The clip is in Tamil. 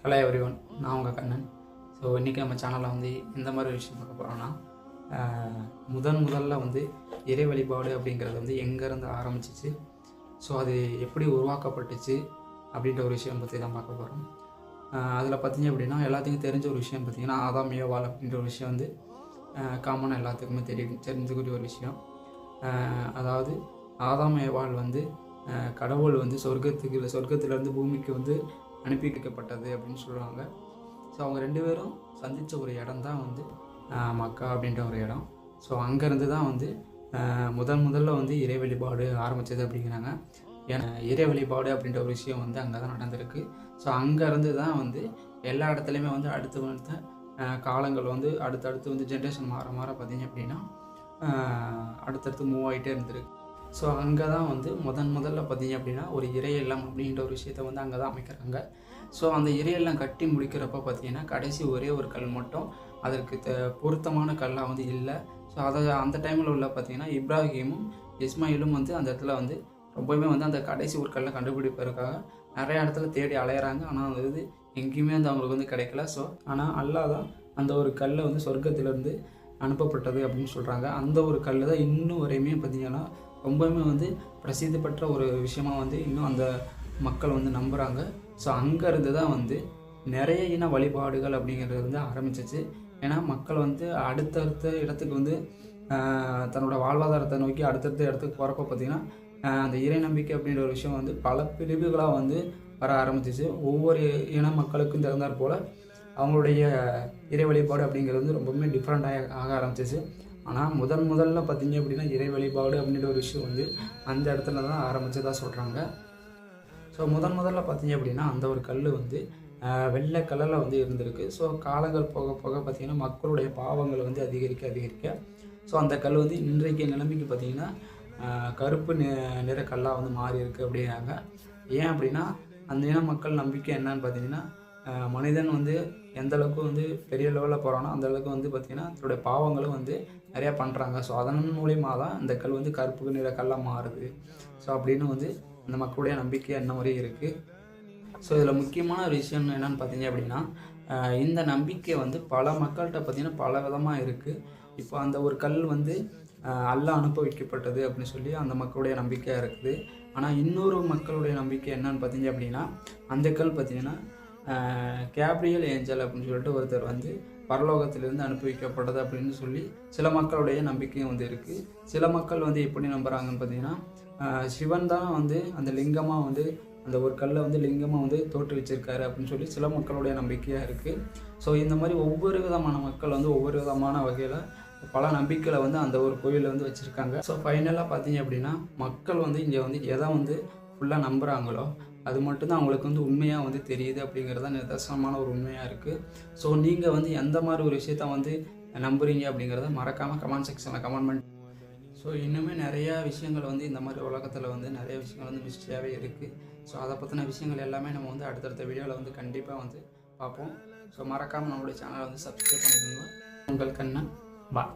ஹலோ எவ்ரிவன், நான் உங்கள் கண்ணன். ஸோ இன்றைக்கி நம்ம சேனலில் வந்து எந்த மாதிரி விஷயம் பார்க்க போகிறோன்னா, முதல்ல வந்து இறை வழிபாடு அப்படிங்கிறது வந்து எங்கேருந்து ஆரம்பிச்சிச்சு, ஸோ அது எப்படி உருவாக்கப்பட்டுச்சு அப்படின்ற ஒரு விஷயம் பற்றி தான் பார்க்க போகிறோம். அதில் பார்த்திங்க அப்படின்னா எல்லாத்துக்கும் தெரிஞ்ச ஒரு விஷயம் பார்த்திங்கன்னா ஆதாம் ஏவாள் அப்படின்ற ஒரு விஷயம் வந்து காமனாக எல்லாத்துக்குமே தெரிஞ்சுக்கூடிய ஒரு விஷயம். அதாவது ஆதாம் ஏவாள் வந்து கடவுள் வந்து சொர்க்கத்திலேருந்து பூமிக்கு வந்து அனுப்பி வைக்கப்பட்டது அப்படின்னு சொல்லுவாங்க. ஸோ அவங்க 2 பேரும் சந்தித்த ஒரு இடம் தான் வந்து மக்கா அப்படின்ற ஒரு இடம். ஸோ அங்கேருந்து தான் வந்து முதல்ல வந்து இறை வழிபாடு ஆரம்பித்தது அப்படிங்கிறாங்க. ஏன்னா இறை வழிபாடு அப்படின்ற ஒரு விஷயம் வந்து அங்கே தான் நடந்திருக்கு. ஸோ அங்கேருந்து தான் வந்து எல்லா இடத்துலையுமே வந்து அடுத்த காலங்கள் வந்து அடுத்தடுத்து வந்து ஜென்ரேஷன் மாற பார்த்திங்க அப்படின்னா அடுத்தடுத்து மூவ் ஆகிட்டே இருந்திருக்கு. ஸோ அங்கே தான் வந்து முதல்ல பார்த்திங்க அப்படின்னா ஒரு இறை இல்லம் அப்படின்ற ஒரு விஷயத்தை வந்து அங்கே தான் அமைக்கிறாங்க. ஸோ அந்த இறை இல்லம் கட்டி முடிக்கிறப்ப பார்த்திங்கன்னா கடைசி ஒரே ஒரு கல் மட்டும் அதற்கு பொருத்தமான கல்லாக வந்து இல்லை. ஸோ அந்த டைமில் உள்ள பார்த்திங்கன்னா இப்ராஹிமும் இஸ்மாயிலும் வந்து அந்த இடத்துல வந்து ரொம்பவுமே வந்து அந்த கடைசி ஒரு கல்லை கண்டுபிடிப்பதற்காக நிறைய இடத்துல தேடி அலையிறாங்க. ஆனால் அது வந்து எங்கேயுமே வந்து அவங்களுக்கு வந்து கிடைக்கல. ஸோ ஆனால் அல்லாஹ் தான் அந்த ஒரு கல்லை வந்து சொர்க்கத்திலேருந்து அனுப்பப்பட்டது அப்படின்னு சொல்கிறாங்க. அந்த ஒரு கல் தான் இன்னும் வரையுமே பார்த்திங்கன்னா ரொம்பவுமே வந்து பிரசித்தி பெற்ற ஒரு விஷயமாக வந்து இன்னும் அந்த மக்கள் வந்து நம்புகிறாங்க. ஸோ அங்கேருந்து தான் வந்து நிறைய இன வழிபாடுகள் அப்படிங்கிறது வந்து ஆரம்பிச்சிச்சு. ஏன்னா மக்கள் வந்து அடுத்தடுத்த இடத்துக்கு வந்து தன்னோட வாழ்வாதாரத்தை நோக்கி அடுத்தடுத்த இடத்துக்கு போகிறப்ப பார்த்திங்கன்னா அந்த இறை நம்பிக்கை அப்படின்ற ஒரு விஷயம் வந்து பல பிரிவுகளாக வந்து வர ஆரம்பிச்சிச்சு. ஒவ்வொரு இன மக்களுக்கும் தகுந்தாற் போல் அவங்களுடைய இறை வழிபாடு அப்படிங்கிறது வந்து ரொம்பவுமே டிஃப்ரெண்ட்டாக ஆக ஆரம்பிச்சிச்சு. ஆனால் முதல்ல பார்த்திங்க அப்படின்னா இறை வழிபாடு அப்படின்ற ஒரு விஷயம் வந்து அந்த இடத்துல தான் ஆரம்பித்ததாக சொல்கிறாங்க. ஸோ முதல்ல பார்த்திங்க அப்படின்னா அந்த ஒரு கல் வந்து வெள்ளை கலரில் வந்து இருந்திருக்கு. ஸோ காலங்கள் போக பார்த்திங்கன்னா மக்களுடைய பாவங்கள் வந்து அதிகரிக்க ஸோ அந்த கல் வந்து இன்றைக்கு நிலைமைக்கு பார்த்திங்கன்னா கருப்பு நிற கல்லாக வந்து மாறி இருக்குது அப்படிங்கிறாங்க. ஏன் அப்படின்னா அந்த இன மக்கள் நம்பிக்கை என்னன்னு பார்த்திங்கன்னா மனிதன் வந்து எந்த அளவுக்கு வந்து பெரிய லெவலில் போகிறானோ அந்த அளவுக்கு வந்து பார்த்திங்கன்னா அதோடைய பாவங்களும் வந்து நிறையா பண்ணுறாங்க. ஸோ அதன் மூலியமாக தான் இந்த கல் வந்து கருப்பு நிற கல்லாக மாறுது. ஸோ அப்படின்னு வந்து அந்த மக்களுடைய நம்பிக்கை என்ன மாதிரி இருக்குது. ஸோ இதில் முக்கியமான ஒரு விஷயம் என்னென்னு பார்த்தீங்க அப்படின்னா இந்த நம்பிக்கை வந்து பல மக்கள்கிட்ட பார்த்திங்கன்னா பல விதமாக இருக்குது. இப்போ அந்த ஒரு கல் வந்து அல்லாஹ் அனுப்ப வைக்கப்பட்டது அப்படின்னு சொல்லி அந்த மக்களுடைய நம்பிக்கையாக இருக்குது. ஆனால் இன்னொரு மக்களுடைய நம்பிக்கை என்னன்னு பார்த்தீங்க அப்படின்னா அந்த கல் பார்த்திங்கன்னா கேப்ரியல் ஏஞ்சல் அப்படின்னு சொல்லிட்டு ஒருத்தர் வந்து பரலோகத்திலிருந்து அனுப்பி வைக்கப்பட்டது அப்படின்னு சொல்லி சில மக்களுடைய நம்பிக்கையும் வந்து இருக்குது. சில மக்கள் வந்து எப்படி நம்புகிறாங்கன்னு பார்த்தீங்கன்னா சிவன் தான் வந்து அந்த லிங்கமாக வந்து அந்த ஒரு கல்லை வந்து லிங்கமாக வந்து தோற்றுவிச்சிருக்காரு அப்படின்னு சொல்லி சில மக்களுடைய நம்பிக்கையாக இருக்குது. ஸோ இந்த மாதிரி ஒவ்வொரு விதமான மக்கள் வந்து ஒவ்வொரு விதமான வகையில் பல நம்பிக்கைகளை வந்து அந்த ஒரு கோயிலில் வந்து வச்சுருக்காங்க. ஸோ ஃபைனலாக பார்த்தீங்க அப்படின்னா மக்கள் வந்து இங்கே வந்து எதை வந்து ஃபுல்லாக நம்புகிறாங்களோ அது மட்டும்தான் அவங்களுக்கு வந்து உண்மையாக வந்து தெரியுது அப்படிங்கிறது தான் நிதர்சனமான ஒரு உண்மையாக இருக்குது. ஸோ நீங்கள் வந்து எந்த மாதிரி ஒரு விஷயத்த வந்து நம்புறீங்க அப்படிங்கிறத மறக்காமல் கமெண்ட் செக்ஷனில் கமெண்ட் பண்ணி. ஸோ இன்னுமே நிறையா விஷயங்கள் வந்து இந்த மாதிரி உலகத்தில் வந்து நிறைய விஷயங்கள் வந்து மிஸ்டேக்காகவே இருக்குது. ஸோ அதை பற்றின விஷயங்கள் எல்லாமே நம்ம வந்து அடுத்தடுத்த வீடியோவில் வந்து கண்டிப்பாக வந்து பார்ப்போம். ஸோ மறக்காமல் நம்மளுடைய சேனலை வந்து சப்ஸ்கிரைப் பண்ணிக்கோங்க. உங்கள் கண்ணன். பாய்.